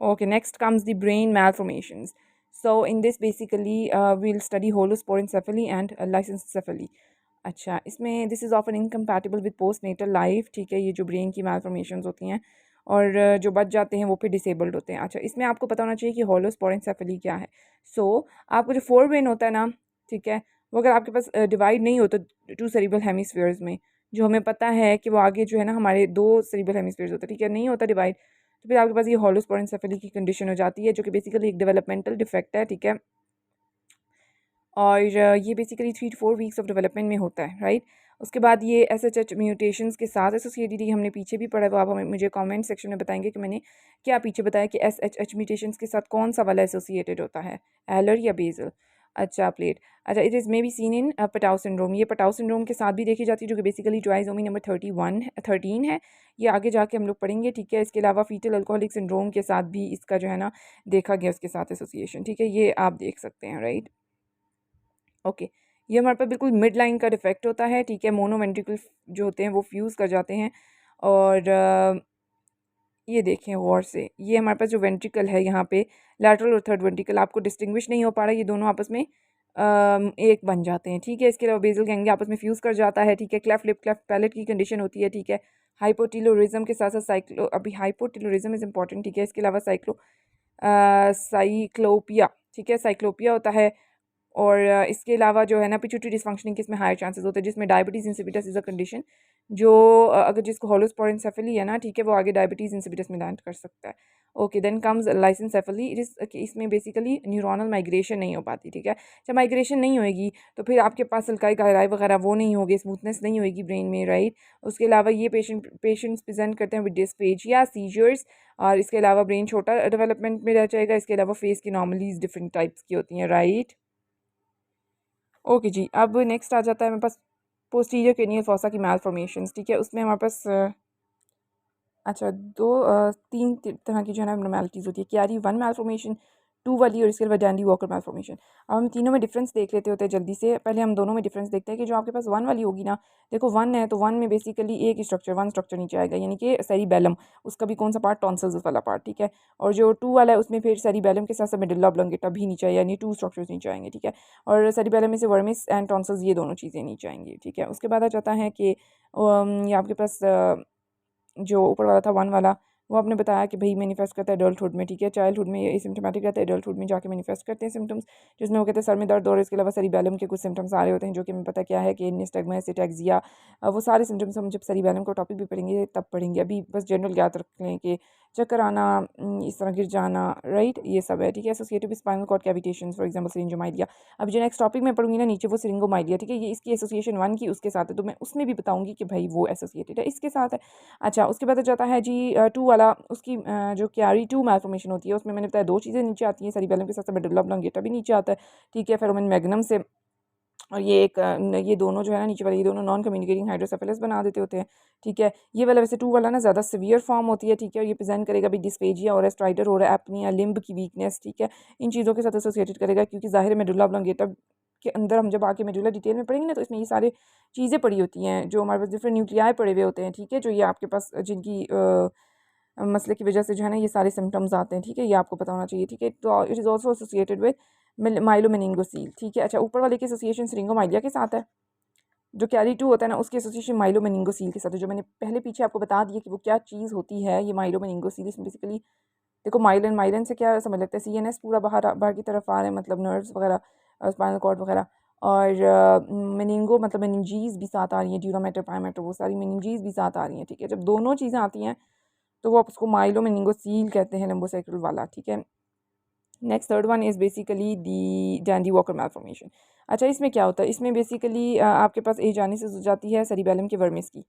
Okay, next comes the brain malformations. So in this basically we'll study holosporencephaly and lysencephaly. अच्छा, इसमें this is often incompatible with postnatal life, ठीक है, ये जो brain की malformations होती हैं और जो बच जाते हैं वो फिर डिसेबल्ड होते हैं। अच्छा, इसमें आपको पता होना चाहिए कि holosporencephaly क्या है। सो आपको जो फोर ब्रेन होता है ना, ठीक है, वो अगर आपके पास डिवाइड नहीं होता टू सेरिब्रल हेमिस्फीयर्स में, जो हमें पता है कि वो आगे जो है ना हमारे दो सेरिब्रल हेमिस्फीयर्स होते हैं, ठीक है, नहीं होता डिवाइड, तो फिर आपके पास ये हॉलोस्पोरेंसेफेली की कंडीशन हो जाती है, जो कि बेसिकली एक डेवलपमेंटल डिफेक्ट है, ठीक है। और ये basically 3 to 4 weeks of development में होता है, राइट। उसके बाद ये SHH म्यूटेशंस के साथ एसोसिएटेड, ये हमने पीछे भी पढ़ा है, वो आप हमें मुझे कमेंट सेक्शन में बताएंगे कि मैंने क्या पीछे बताया कि SHH म्यूटेशंस के साथ कौन सा वाला एसोसिएटेड होता है, एलर या बेजल। अच्छा, प्लेट। अच्छा, it is may be seen in Patau syndrome, ये पटाउ सिंड्रोम के साथ भी देखी जाती है, जो कि बेसिकली ट्राइसोमी नंबर 13 है। ये आगे जाके हम लोग पढ़ेंगे, ठीक है। इसके अलावा फीटल अल्कोहलिक सिंड्रोम के साथ भी इसका जो है ना देखा गया, उसके साथ एसोसिएशन, ठीक है, ये आप देख सकते हैं, राइट। ओके, ये हमारे पास बिल्कुल मिड लाइन का डिफेक्ट होता है, ठीक है। मोनोवेंट्रिकल जो होते हैं वो फ्यूज़ कर जाते हैं और ये देखें गौर से, ये हमारे पास जो वेंट्रिकल है यहाँ पे, लैटरल और थर्ड वेंट्रिकल आपको डिस्टिंग्विश नहीं हो पा रहा है, ये दोनों आपस में एक बन जाते हैं, ठीक है। इसके अलावा बेसल गैंग्लिया आपस में फ्यूज़ कर जाता है, ठीक है। क्लेफ्ट लिप क्लेफ्ट पैलेट की कंडीशन होती है, ठीक है। हाइपोटिलोरिज्म के साथ साथ साइक्लो, अभी हाइपोटिलोरिज्म इज़ इंपॉर्टेंट, ठीक है। इसके अलावा साइक्लोपिया, ठीक है, साइक्लोपिया होता है। और इसके अलावा जो है ना पिट्यूटरी डिसफंक्शनिंग के इसमें हायर चांसेस होते हैं, जिसमें diabetes insipidus is a condition, जो अगर जिसको हॉलोस्पोरेंसेफेली है ना, ठीक है, वो आगे डायबिटीज़ इंसिपिटस में लैंड कर सकता है। Okay, then comes lissencephaly, it is इसमें बेसिकली न्यूरोनल माइग्रेशन नहीं हो पाती, ठीक है। जब माइग्रेशन नहीं होएगी तो फिर आपके पास हल्काई गहराई वगैरह वो नहीं होगी, स्मूथनेस नहीं होगी ब्रेन में, राइट। उसके अलावा ये पेशेंट्स प्रेजेंट करते हैं विद डिस्फेजिया, सीजर्स, और इसके अलावा ब्रेन छोटा डेवलपमेंट में रह जाएगा। इसके अलावा फेस की नॉर्मलीज डिफरेंट टाइप्स की होती हैं, राइट। ओके जी, अब नेक्स्ट आ जाता है मेरे पास पोस्टीरियर क्रेनियल फोसा की मैलफॉर्मेशंस, ठीक है। उसमें हमारे पास अच्छा तीन तरह की जो है ना एबनॉर्मैलिटीज़ होती है, क्यारी वन मैलफॉर्मेशन, टू वाली, और इसके अलावा डैंडी वॉकर मैलफॉर्मेशन। अब हम तीनों में डिफरेंस देख लेते होते हैं जल्दी से। पहले हम दोनों में डिफरेंस देखते हैं कि जो आपके पास वन वाली होगी ना, देखो वन है तो वन में बेसिकली एक स्ट्रक्चर, वन स्ट्रक्चर नीचे आएगा, यानी कि सेरिबेलम, उसका भी कौन सा पार्ट, टॉन्सिल्स वाला पार्ट, ठीक है। और जो टू वाला है उसमें फिर सेरिबेलम के साथ साथ मेडुल्ला ऑब्लोंगेटा भी नीचे आएगा, यानी टू स्ट्रक्चर्स नीचे आएंगे, ठीक है। और सेरिबेलम में से वर्मिस एंड टॉन्सिल्स, ये दोनों चीज़ें नीचे आएंगी, ठीक है। उसके बाद आ जाता है कि ये आपके पास जो ऊपर वाला था वन वाला, वो आपने बताया कि भाई मैनिफेस्ट करता है एडल्टहुड में, ठीक है। चाइल्डहुड में ये सिम्टोमेटिक रहता है, एडल्टहुड में जाके मैनिफेस्ट करते हैं सिम्टम्स, जिसमें वो कहते हैं सर में दर्द, और इसके अलावा सेरिबेलम के कुछ सिम्टम्स आ रहे होते हैं, जो कि हमें पता क्या है कि निस्टैग्मा, एसिटैक्सिया, वो सारे सिम्टम्स हम जब सेरिबेलम का टॉपिक भी पढ़ेंगे तब पढ़ेंगे। अभी बस जनरल याद रख लें कि चक्कर आना, इस तरह गिर जाना, राइट, ये सब है, ठीक है। Associated with spinal cord cavitations, for example syringomyelia. अब जो नेक्स्ट टॉपिक मैं पढ़ूंगी ना नीचे, वो सिरिंगोमाइलिया, ठीक है। ये इसकी एसोसिएशन वन की उसके साथ है, तो मैं उसमें भी बताऊंगी कि भाई वो एसोसिएटेड है, इसके साथ है। अच्छा, उसके बाद आ जाता है जी टू वाला, उसकी जो क्यारी टू मैलफॉर्मेशन होती है, उसमें मैंने बताया दो चीज़ें नीचे आती हैं, सेरिबेलम के साथ साथ मेडुल्ला ऑब्लोंगेटा भी नीचे आता है, ठीक है, फेरोमन मैग्नम से। और ये एक ये दोनों जो है ना नीचे वाले, ये दोनों नॉन कम्युनिकेटिंग हाइड्रोसेफेलस बना देते होते हैं, ठीक है। ये वाला वैसे टू वाला ना ज़्यादा सिवियर फॉर्म होती है, ठीक है। और ये प्रेजेंट करेगा भी डिस्फेजिया और स्ट्राइडर और एपनिया, लिम्ब की वीकनेस, ठीक है, इन चीज़ों के साथ एसोसिएटेड करेगा, क्योंकि ज़ाहिर है मेडुल्ला ऑब्लोंगेटा के अंदर हम जब आके मेडुल्ला डिटेल में पढ़ेंगे ना, तो इसमें ये सारी चीज़ें पड़ी होती हैं, जो हमारे पास डिफरेंट न्यूक्लियाई पड़े हुए होते हैं, ठीक है, जो ये आपके पास जिनकी मसले की वजह से जो है ना ये सारे सिम्टम्स आते हैं, ठीक है, ये आपको पता होना चाहिए, ठीक है। तो it is also associated with myelomeningocele, ठीक है। अच्छा, ऊपर वाले की एसोसिएशन सिरिंगोमाइलिया के साथ है, जो कैरी टू होता है ना उसकी एसोसिएशन माइलोमेनिंगोसील के साथ है, जो मैंने पहले पीछे आपको बता दिया कि वो क्या चीज़ होती है, ये माइलोमेनिंगोसील। इसमें बेसिकली देखो, माइलन माइलन से क्या समझ लगता है, CNS पूरा बाहर की तरफ आ रहा है, मतलब नर्व्स वगैरह, स्पाइनल कॉर्ड वगैरह। और मेनिंगो मतलब मेनिंजीज भी साथ आ रही है, ड्यूरामेटर पायमेटर, वो सारी मेनिंजीज भी साथ आ रही हैं, ठीक है। जब दोनों चीज़ें आती हैं तो वो आप उसको माइलोमेनिंगोसील कहते हैं, लंबोसेक्रल वाला, ठीक है। Next third one is basically the Dandy Walker malformation. अच्छा, इसमें क्या होता है, इसमें बेसिकली आपके पास एज आने से हो जाती है सेरिबेलम के वर्मिस की,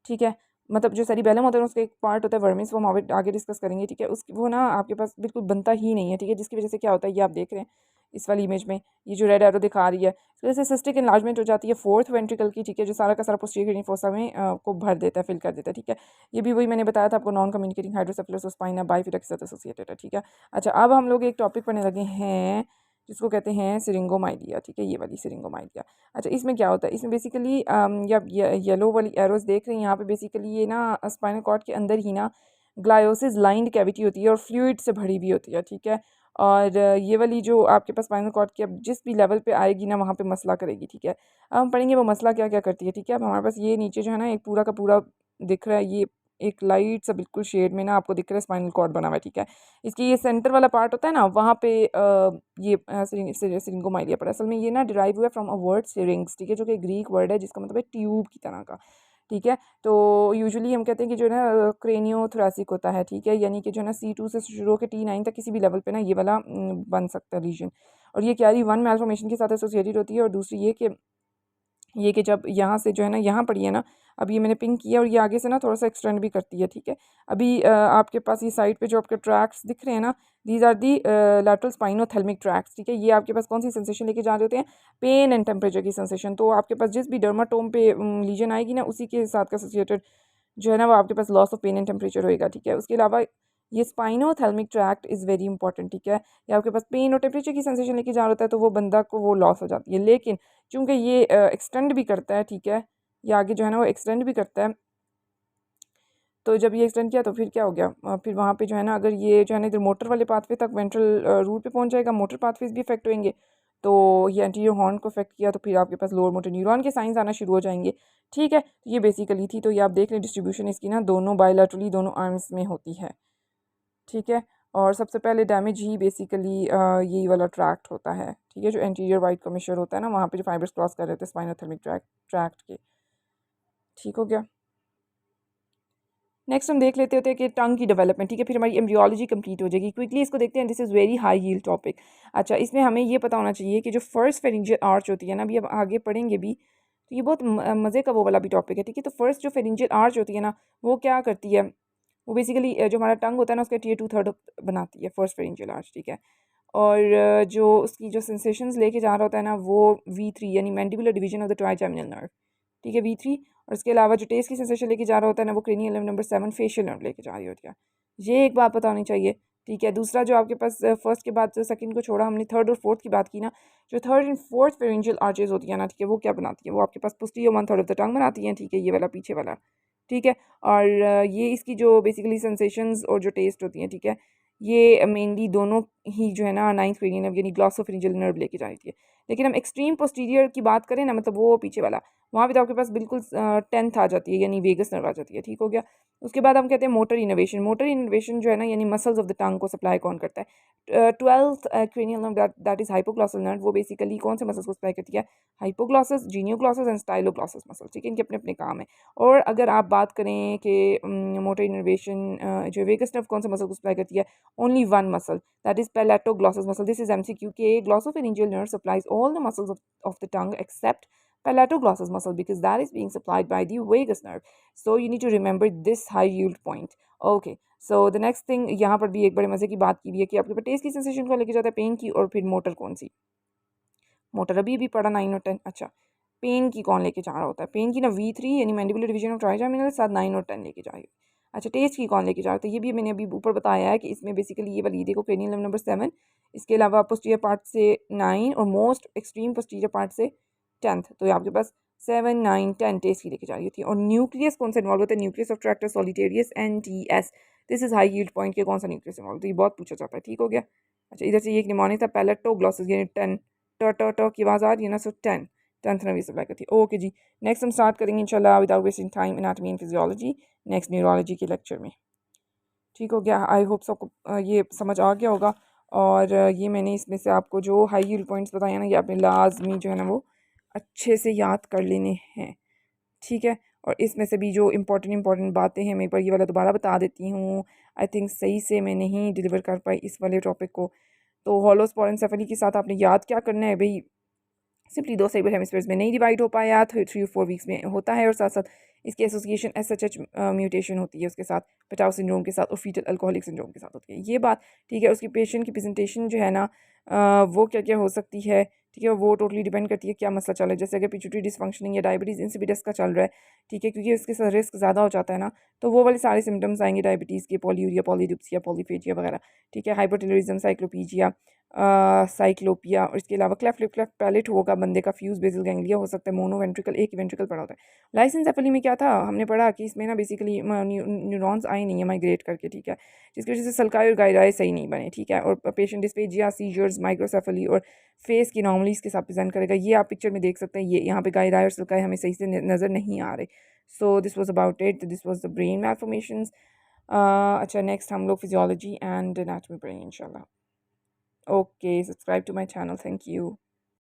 ठीक है। मतलब जो सेरिबेलम होता है उसका एक पार्ट होता है वर्मिस, वो हम आगे डिस्कस करेंगे, ठीक है। उसकी वो ना आपके पास बिल्कुल बनता ही नहीं है, ठीक है, जिसकी वजह से क्या होता है, ये आप देख रहे हैं इस वाली इमेज में, ये जो रेड एरो दिखा रही है, इस वजह से सिस्टिक इनलार्जमेंट हो जाती है फोर्थ वेंट्रिकल की, ठीक है, जो सारा का सारा पोस्टीरियर फोसा में को भर देता है, फिल कर देता है, ठीक है। ये भी वही मैंने बताया था आपको, non communicating hydrocephalus spina bifida के साथ एसोसिएटेड है, ठीक है। अच्छा, अब हम लोग एक टॉपिक पढ़ने लगे हैं जिसको कहते हैं सिरिंगोमाइलिया, ठीक है, ये वाली सिरिंगोमाइलिया। अच्छा, इसमें क्या होता है, इसमें बेसिकली जब येलो वाली एरोज देख रहे हैं यहाँ पे, बेसिकली ये ना स्पाइनल कॉर्ड के अंदर ही ना ग्लायोसिस लाइंड कैविटी होती है और फ्लूइड से भरी हुई होती है, ठीक है। और ये वाली जो आपके पास स्पाइनल कॉर्ड की अब जिस भी लेवल पे आएगी ना वहाँ पे मसला करेगी, ठीक है। अब हम पढ़ेंगे वो मसला क्या क्या करती है, ठीक है। अब हमारे पास ये नीचे जो है ना एक पूरा का पूरा दिख रहा है, ये एक लाइट सा बिल्कुल शेड में ना आपको दिख रहा है स्पाइनल कॉर्ड बना हुआ है, ठीक है। इसकी ये सेंटर वाला पार्ट होता है ना, वहाँ पे ये सिरिंगोमाइलिया पर असल में ये ना डिराइव हुआ है फ्रॉम अ वर्ड सिरिंग्स, ठीक है, जो कि ग्रीक वर्ड है जिसका मतलब है ट्यूब की तरह का, ठीक है। तो यूजुअली हम कहते हैं कि जो है ना क्रेनियोथोरैसिक होता है, ठीक है, यानी कि जो है ना C2 से शुरू होकर T9 तक किसी भी लेवल पे ना ये वाला बन सकता है रीजन। और ये कैरी वन मैल्फॉर्मेशन के साथ एसोसिएटेड होती है, और दूसरी ये कि जब यहाँ से जो है ना यहाँ पड़ी है ना, अब ये मैंने पिंक किया और ये आगे से ना थोड़ा सा एक्सटेंड भी करती है, ठीक है। अभी आपके पास ये साइड पे जो आपके ट्रैक्स दिख रहे हैं ना, these are the lateral spinothalamic tracts, ठीक है। ये आपके पास कौन सी सेंसेशन लेके जा रहे होते हैं, पेन एंड टेम्परेचर की सेंसेशन। तो आपके पास जिस भी डर्माटोम पे लीजन आएगी ना उसी के साथ एसोसिएटेड जो है ना वो आपके पास loss of pain and temperature होएगा, ठीक है। उसके अलावा ये spinothalamic tract is very important, ठीक है। या आपके पास पेन और टेम्परेचर की सेंसेशन लेके जा रहा होता है तो वो बंदा को वो लॉस हो जाती है, लेकिन चूंकि ये एक्सटेंड भी करता है, ठीक है, ये आगे जो है ना वो एक्सटेंड भी करता है। तो जब ये एक्सटेंड किया तो फिर क्या हो गया, फिर वहाँ पे जो है ना अगर ये जो है ना इधर मोटर वाले पाथवे तक वेंट्रल रूट पे पहुँच जाएगा, मोटर पाथवेज भी इफेक्ट होंगे। तो ये एंटीरियर हॉर्न को इफेक्ट किया तो फिर आपके पास लोअर मोटर न्यूरॉन के साइंस आना शुरू हो जाएंगे, ठीक है। तो ये बेसिकली थी, तो ये आप देख लें डिस्ट्रीब्यूशन इसकी ना दोनों बायलैटरली दोनों आर्म्स में होती है, ठीक है। और सबसे पहले डैमेज ही बेसिकली यही वाला ट्रैक्ट होता है, ठीक है, जो एंटीरियर वाइट कमिश्चर होता है ना वहाँ पे जो फाइबर्स क्रॉस कर रहे थे स्पाइनोथेल्मिक ट्रैक्ट के, ठीक हो गया। नेक्स्ट हम देख लेते होते हैं कि टंग की डेवलपमेंट, ठीक है, फिर हमारी एम्ब्रियोलॉजी कंप्लीट हो जाएगी। क्विकली इसको देखते हैं, this is very high yield topic. अच्छा, इसमें हमें ये पता होना चाहिए कि जो फर्स्ट फेरिंजियल आर्च होती है ना, अभी अब आगे पढ़ेंगे भी, तो ये बहुत मज़े का वो वाला भी टॉपिक है, ठीक है। तो फर्स्ट जो फेरिंजियल आर्च होती है ना वो क्या करती है, वो बेसिकली जो हमारा टंग होता है ना उसका टियर 2/3 बनाती है फर्स्ट फेरिंजियल आर्च, ठीक है। और जो उसकी जो सेंसेशंस लेके जा रहा होता है ना वो V3 यानी mandibular division of the trigeminal nerve, ठीक है, V3। और इसके अलावा जो टेस्ट की सेंसेशन लेके जा रहा होता है ना वो cranial nerve number 7 facial nerve लेके जा रही होती है। ये एक बात पता होनी चाहिए, ठीक है। दूसरा जो आपके पास फर्स्ट के बाद जो सेकंड को छोड़ा हमने थर्ड और फोर्थ की बात की ना, जो third and fourth pharyngeal arches होती है ना, ठीक है, वो क्या बनाती है, वो आपके पास पोस्टीरियर 1/3 ऑफ द टंग बनाती हैं, ठीक है, ये वाला पीछे वाला, ठीक है। और ये इसकी जो बेसिकली सेंसेशंस और जो टेस्ट होती हैं, ठीक है, ये मेनली दोनों ही जो है ना नाइन्थ क्रेनियल नर्व यानी ग्लॉसोफेरिंजियल नर्व लेके जा रही है। लेकिन हम एक्सट्रीम पोस्टीरियर की बात करें ना, मतलब वो पीछे वाला, वहाँ पे तो आपके पास बिल्कुल 10th आ जाती है यानी वेगस नर्व आ जाती है, ठीक हो गया। उसके बाद हम कहते हैं मोटर इनोवेशन। मोटर इनोवेशन जो है ना यानी मसल्स ऑफ द टंग को सप्लाई कौन करता है, 12th cranial nerve that is hypoglossal nerve, वो बेसिकली कौन से मसल्स को सप्लाई करती है, हाइपोग्लॉसस, जीनियोग्लॉसस एंड स्टाइलोग्लॉसस मसल, ठीक है, इनके अपने अपने काम है। और अगर आप बात करें कि मोटर इनोवेशन जो वेगस नर्व कौन से मसल को सप्लाई करती है, only one muscle, that is palatoglossus muscle. This is MCQ के glossopharyngeal nerve supplies all the muscles of the tongue except palatoglossus muscle because that is being supplied by the vagus nerve. So you need to remember this high yield point. Okay. So the next thing, यहाँ पर भी एक बड़े मज़े की बात की भी है कि आपके पास टेस्ट की सेंसेशन को लेके जाता है, पेन की, और फिर मोटर कौन सी, मोटर अभी भी पढ़ा 9 और 10। अच्छा, पेन की कौन लेके जा रहा होता है, पेन की ना V3 यानी मैंडिबुलर डिवीजन ऑफ ट्राइजेमिनल के साथ 9 और 10 लेके जाएगी। अच्छा, टेस्ट की कौन लेके जा रहा था, ये भी मैंने अभी ऊपर बताया है कि इसमें बेसिकली ये वाली देखो क्रेनियल नर्व नंबर 7, इसके अलावा पोस्टीरियर पार्ट से 9 और मोस्ट एक्सट्रीम पोस्टीरियर पार्ट से 10th, तो आपके पास 7, 9, 10 टेस्ट की लेके जा रही थी। और न्यूक्लियस कौन सा इन्वॉल्व होता है, nucleus of tractor solitarius NTS, this is high yield point के कौन सा न्यूक्लियस इन्वॉल्व, तो ये बहुत पूछा जाता है, ठीक हो गया। अच्छा, इधर से ये एक निमोनिक था पैलेटोग्लॉसस यानी 10, ट की आवाज़ आ रही है ना, सो 10th नर्व सप्लाई करती है। ओके जी, नेक्स्ट हम स्टार्ट करेंगे इंशाल्लाह without wasting time anatomy and physiology next neurology के लेक्चर में, ठीक हो गया। आई होप सबको ये समझ आ गया होगा। और ये मैंने इसमें से आपको जो हाई यील्ड पॉइंट्स बताए ना, ये आपने लाजमी जो है ना वो अच्छे से याद कर लेने हैं, ठीक है। और इसमें से भी जो इंपॉर्टेंट बातें हैं मैं एक बार ये वाला दोबारा बता देती हूँ। आई थिंक सही से मैं नहीं डिलीवर कर पाई इस वाले टॉपिक को। तो हॉलोस्पोरेंसेफली के साथ आपने याद क्या करना है भाई, सिंपली दो सेबल हेमिस्फीयर्स में नहीं डिवाइड हो पाया, 3 और 4 वीक्स में होता है, और साथ साथ इसकी एसोसिएशन SHH म्यूटेशन होती है उसके साथ, पेटाउ सिंड्रोम के साथ और फीटल अल्कोहलिक सिंड्रोम के साथ होती है, ये बात ठीक है। उसकी पेशेंट की प्रेजेंटेशन जो है ना वो क्या क्या हो सकती है, ठीक है, वो टोटली डिपेंड करती है क्या मसला चल रहा है। जैसे अगर पिट्यूटरी डिसफंक्शनिंग या डायबिटीज़ इंसिपिडस का चल रहा है, ठीक है, क्योंकि उसके साथ रिस्क ज़्यादा हो जाता है ना, तो वो वाले सारे सिम्टम्स आएंगे डायबिटीज़ के, पॉलीयूरिया, पॉलीडिप्सिया, पॉलीफेजिया वगैरह, ठीक है, हाइपोटिलरिज्म, साइक्लोपीजिया, साइक्लोपिया, और इसके अलावा क्लेफ्ट लिप क्लेफ्ट पैलेट होगा बंदे का, फ्यूज बेसल गैंग्लिया हो सकता है, मोनो वेंट्रिकल, एक वेंट्रिकल पड़ा होता है। लाइसेंसेफली में क्या था, हमने पढ़ा कि इसमें ना बेसिकली न्यूरॉन्स आए नहीं है माइग्रेट करके, ठीक है, जिसकी वजह से सल्काई और गायराए सही नहीं बने, ठीक है। और पेशेंट डिस्पेजिया, सीजर्स, माइक्रोसेफली और फेस की नॉर्मलीज के साथ प्रेजेंट करेगा। ये आप पिक्चर में देख सकते हैं, ये यहाँ पे गायराए और सल्काई हमें सही से नज़र नहीं आ रहे। So this was about it, this was the brain malformations. अच्छा, नेक्स्ट हम लोग फिजियोलॉजी एंड एनाटॉमी पढ़ेंगे इंशाल्लाह। Okay, subscribe to my channel. Thank you.